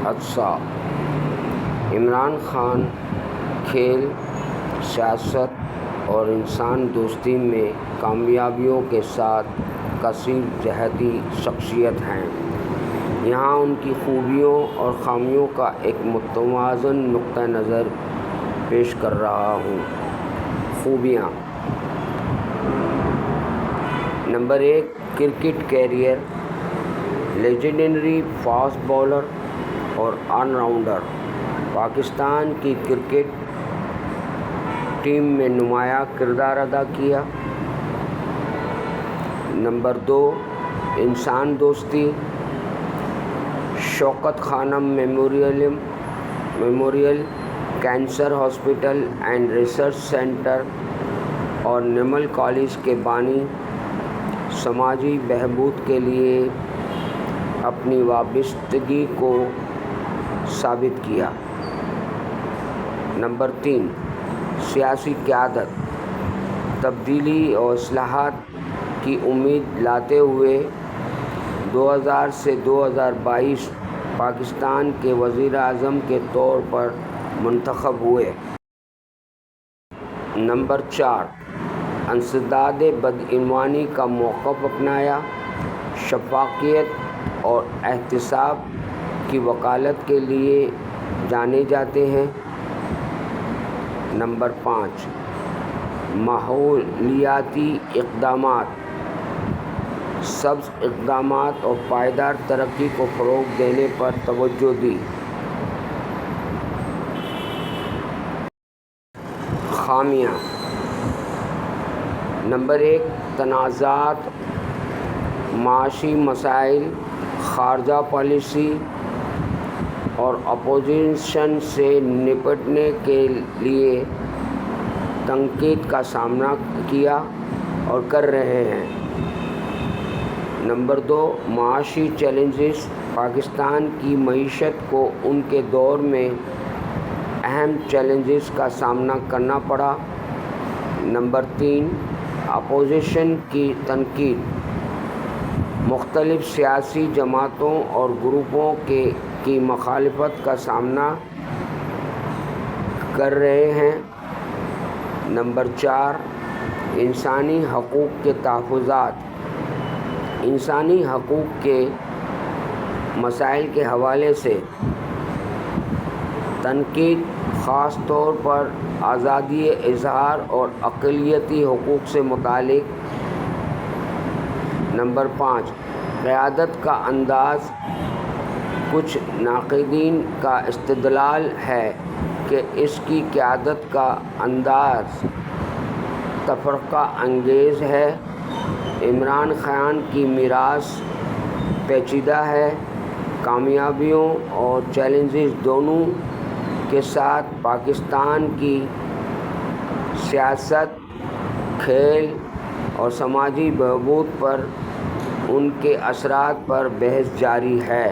حادثہ۔ عمران خان کھیل، سیاست اور انسان دوستی میں کامیابیوں کے ساتھ کثیر جہتی شخصیت ہیں۔ یہاں ان کی خوبیوں اور خامیوں کا ایک متوازن نقطہ نظر پیش کر رہا ہوں۔ خوبیاں: number 1، cricket career. Legendary fast bowler اور آل راؤنڈر، پاکستان کی کرکٹ ٹیم میں نمایاں کردار ادا کیا۔ نمبر 2، انسان دوستی۔ شوکت خانم memorial, cancer hospital and research centre اور نمل کالج کے بانی، سماجی بہبود کے لیے اپنی وابستگی کو ثابت کیا۔ نمبر 3، سیاسی قیادت۔ تبدیلی اور اصلاحات کی امید لاتے ہوئے 2000 سے 2022 پاکستان کے وزیر اعظم کے طور پر منتخب ہوئے۔ نمبر 4، انسداد بدعنوانی کا موقف اپنایا، شفافیت اور احتساب کی وکالت کے لیے جانے جاتے ہیں۔ نمبر 5، ماحولیاتی اقدامات۔ سبز اقدامات اور پائیدار ترقی کو فروغ دینے پر توجہ دی۔ خامیاں: نمبر 1، تنازعات، معاشی مسائل، خارجہ پالیسی اور اپوزیشن سے نمٹنے کے لیے تنقید کا سامنا کیا اور کر رہے ہیں۔ نمبر 2، معاشی چیلنجز۔ پاکستان کی معیشت کو ان کے دور میں اہم چیلنجز کا سامنا کرنا پڑا۔ نمبر 3، اپوزیشن کی تنقید۔ مختلف سیاسی جماعتوں اور گروپوں کی مخالفت کا سامنا کر رہے ہیں۔ نمبر 4، انسانی حقوق کے تحفظات۔ انسانی حقوق کے مسائل کے حوالے سے تنقید، خاص طور پر آزادی اظہار اور اقلیتی حقوق سے متعلق۔ نمبر 5، قیادت کا انداز۔ کچھ ناقدین کا استدلال ہے کہ اس کی قیادت کا انداز تفرقہ انگیز ہے۔ عمران خان کی میراث پیچیدہ ہے۔ کامیابیوں اور چیلنجز دونوں کے ساتھ پاکستان کی سیاست، کھیل اور سماجی بہبود پر ان کے اثرات پر بحث جاری ہے۔